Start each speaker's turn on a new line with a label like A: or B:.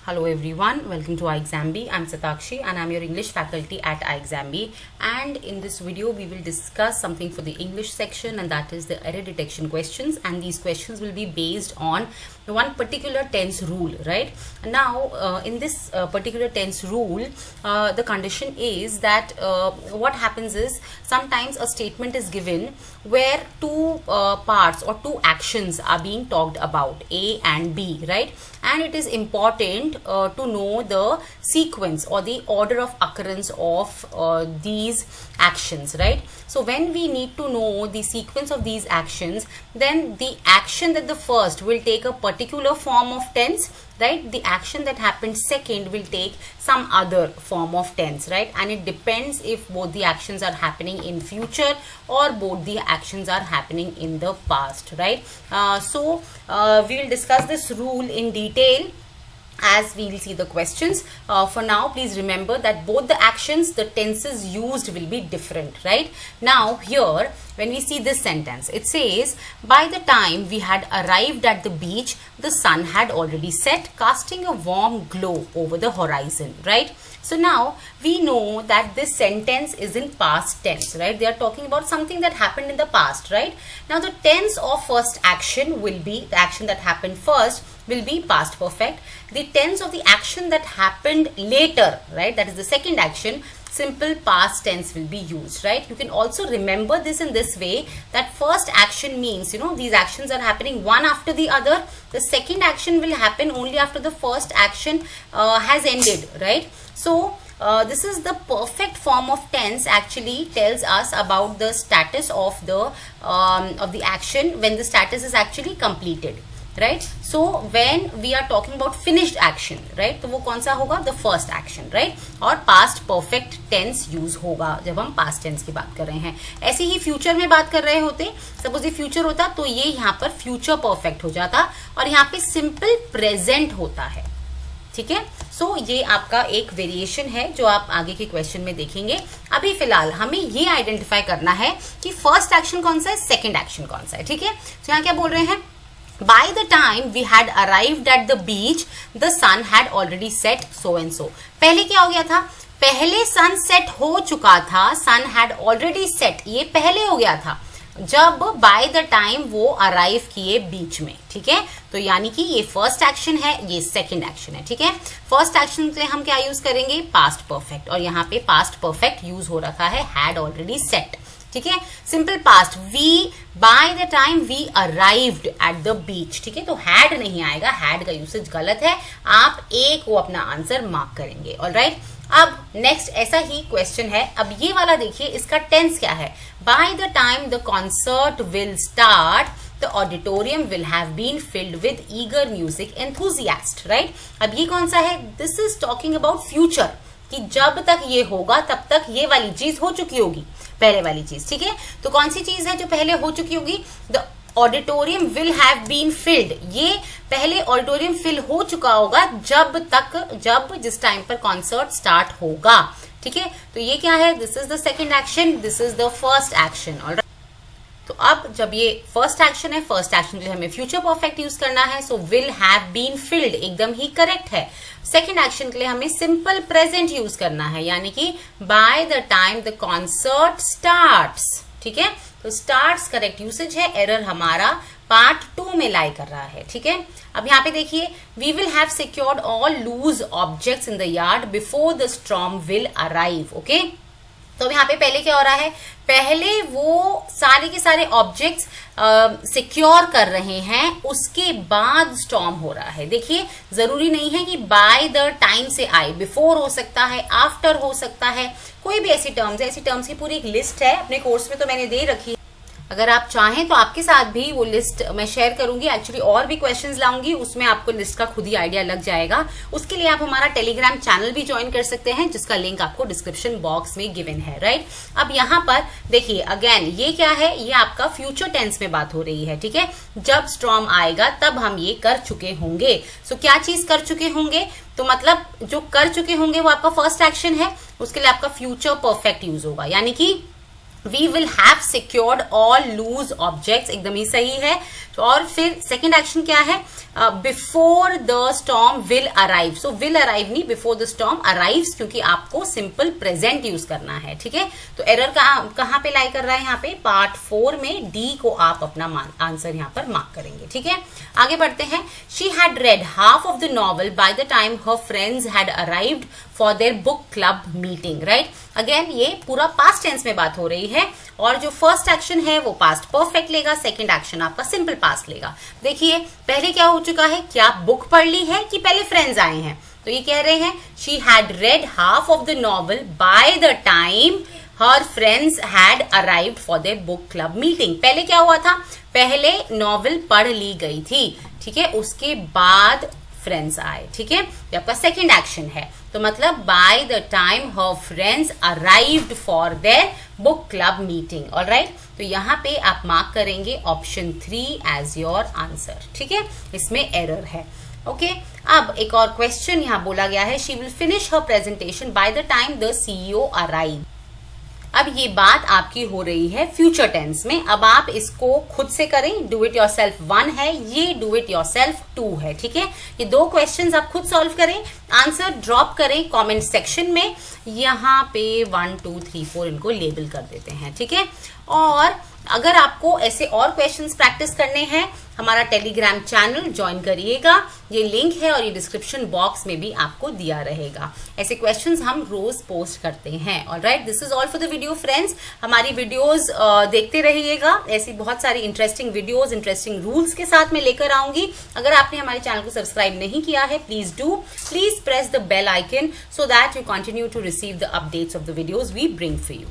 A: Hello everyone, welcome to iExamB. I'm Satakshi and I'm your English faculty at iExamB, and in this video we will discuss something for the English section, and that is the error detection questions, and these questions will be based on one particular tense rule, right? Now in this particular tense rule, the condition is that what happens is sometimes a statement is given where two parts or two actions are being talked about, A and B, right? And it is important to know the sequence or the order of occurrence of these actions, right? So when we need to know the sequence of these actions, then the action that the first will take a particular form of tense, right? The action that happened second will take some other form of tense, right? And it depends if both the actions are happening in future or both the actions are happening in the past, right? So we will discuss this rule in detail as we will see the questions. For now, please remember that both the actions, the tenses used will be different, right? Now here, when we see this sentence, it says, by the time we had arrived at the beach, the sun had already set, casting a warm glow over the horizon, right? So now we know that this sentence is in past tense, right? They are talking about something that happened in the past, right? Now the tense of first action will be, the action that happened first will be past perfect. The tense of the action that happened later, right, that is the second action, simple past tense will be used, right? You can also remember this in this way, that first action means, you know, these actions are happening one after the other. The second action will happen only after the first action has ended, right? So this is the perfect form of tense, actually tells us about the status of the action when the status is actually completed, right? So when we are talking about finished action, right, तो वो कौन सा होगा? The first action, right? और past perfect tense use होगा जब हम past tense की बात कर रहे हैं. ऐसे ही future में बात कर रहे होते, suppose ये future होता तो ये यहाँ पर future perfect हो जाता और यहाँ पे simple present होता है, ठीक है? सो ये आपका एक वेरिएशन है जो आप आगे के क्वेश्चन में देखेंगे. अभी फिलहाल हमें ये आइडेंटिफाई करना है कि फर्स्ट एक्शन कौन सा है, सेकंड एक्शन कौन सा है, ठीक है? तो यहाँ क्या बोल रहे हैं? By the time we had arrived at the beach, the sun had already set so and so. पहले क्या हो गया था? पहले सन सेट हो चुका था, sun had already set, ये पहले हो गया था जब by the time वो अराइव किए बीच में, ठीक है? तो यानी कि ये फर्स्ट एक्शन है, ये सेकंड एक्शन है, ठीक है? फर्स्ट एक्शन के लिए हम क्या यूज करेंगे? पास्ट परफेक्ट, और यहाँ पे पास्ट परफेक्ट यूज हो रखा है had already set, ठीक है? Simple past, we by the time we arrived at the beach, ठीक है? तो हैड नहीं आएगा, हैड का यूसेज गलत है, आप ए को अपना आंसर मार्क करेंगे. ऑलराइट, अब नेक्स्ट ऐसा ही क्वेश्चन है. अब ये वाला देखिए, इसका टेंस क्या है? Bye the time the concert will start, the auditorium will have been filled with eager music enthusiasts, right? अब ये कौन सा है? This is talking about future, कि जब तक ये होगा तब तक ये वाली चीज हो चुकी होगी, पहले वाली चीज, ठीक है? तो कौन सी चीज है जो पहले हो चुकी होगी? The auditorium will have been filled, ये पहले ऑडिटोरियम फिल हो चुका होगा जब जिस टाइम पर कॉन्सर्ट स्टार्ट होगा, ठीक है? तो ये क्या है? This is the second action, this is the first action. Alright, तो अब जब ये फर्स्ट एक्शन है, फर्स्ट एक्शन के लिए हमें फ्यूचर परफेक्ट यूज करना है, so will have been filled एकदम ही करेक्ट है. सेकेंड एक्शन के लिए हमें सिंपल प्रेजेंट यूज करना है, यानी कि bye the time the concert starts, ठीक है? तो स्टार्ट्स करेक्ट यूसेज है, एरर हमारा पार्ट 2 में लाई कर रहा है, ठीक है? अब यहाँ पे देखिए, we will have secured all loose objects in the yard before the storm will arrive. Okay, तो यहाँ पे पहले क्या हो रहा है? पहले वो सारे के सारे ऑब्जेक्ट्स सिक्योर कर रहे हैं, उसके बाद स्टॉर्म हो रहा है. देखिए, जरूरी नहीं है कि बाय द टाइम से आए, बिफोर हो सकता है, आफ्टर हो सकता है, कोई भी ऐसी टर्म्स है. ऐसी टर्म्स की पूरी एक लिस्ट है अपने कोर्स में, तो मैंने दे रखी है. अगर आप चाहें तो आपके साथ भी वो लिस्ट मैं शेयर करूंगी. एक्चुअली और भी क्वेश्चंस लाऊंगी, उसमें आपको लिस्ट का खुद ही आइडिया लग जाएगा. उसके लिए आप हमारा टेलीग्राम चैनल भी ज्वाइन कर सकते हैं, जिसका लिंक आपको डिस्क्रिप्शन बॉक्स में गिवन है, राइट? अब यहाँ पर देखिए, अगेन ये क्या है? ये आपका फ्यूचर टेंस में बात हो रही है, ठीक है? जब स्टॉर्म आएगा तब हम ये कर चुके होंगे. सो क्या चीज कर चुके होंगे? तो मतलब जो कर चुके होंगे वो आपका फर्स्ट एक्शन है, उसके लिए आपका फ्यूचर परफेक्ट यूज होगा, यानी कि we will have secured all loose objects, एकदम ही सही है. तो और फिर सेकेंड एक्शन क्या है, before the storm will arrive, so will arrive नहीं, बिफोर द स्टॉर्म अराइव्स, क्योंकि आपको सिंपल प्रेजेंट यूज करना है, ठीक है। तो एरर कहाँ पे लाई कर रहा है, यहाँ पे पार्ट 4 में डी को आप अपना आंसर यहाँ पर मार्क करेंगे, ठीक है। आगे बढ़ते हैं, she had read half of the novel bye the time her friends had arrived for their book club meeting, right. Again ये पूरा पास्ट टेंस में बात हो रही है, और जो फर्स्ट एक्शन है वो पास्ट परफेक्ट लेगा, सेकंड एक्शन आपका सिंपल पास्ट लेगा। देखिए पहले क्या हो चुका है, क्या बुक पढ़ ली है कि पहले फ्रेंड्स आए हैं, तो ये कह रहे हैं she had read half of the novel bye the time her friends had arrived for their book club meeting. पहले क्या हुआ था, पहले नॉवल पढ़ ली गई थी, ठीक है, उसके बाद फ्रेंड्स आए, ठीक है। ये आपका सेकेंड एक्शन है, तो मतलब bye the time her friends arrived for their book club meeting, alright. तो यहाँ पे आप मार्क करेंगे ऑप्शन 3 एज योर आंसर, ठीक है, इसमें एरर है, ओके। अब एक और क्वेश्चन यहाँ बोला गया है, she will finish her presentation by the time the CEO arrive. अब ये बात आपकी हो रही है फ्यूचर टेंस में, अब आप इसको खुद से करें, डू इट योरसेल्फ 1 है, ये डू इट योरसेल्फ 2 है, ठीक है। ये 2 क्वेश्चंस आप खुद सॉल्व करें, आंसर ड्रॉप करें कमेंट सेक्शन में, यहाँ पे 1 2 3 4 इनको लेबल कर देते हैं, ठीक है। और अगर आपको ऐसे और क्वेश्चंस प्रैक्टिस करने हैं, हमारा टेलीग्राम चैनल ज्वाइन करिएगा, ये लिंक है और ये डिस्क्रिप्शन बॉक्स में भी आपको दिया रहेगा। ऐसे क्वेश्चंस हम रोज पोस्ट करते हैं, alright. This is all for the video friends, हमारी वीडियोस देखते रहिएगा, ऐसी बहुत सारी इंटरेस्टिंग वीडियोस इंटरेस्टिंग रूल्स के साथ मैं लेकर आऊंगी। अगर आपने हमारे चैनल को सब्सक्राइब नहीं किया है, please press the bell icon so that you continue to receive the updates of the videos we bring for you.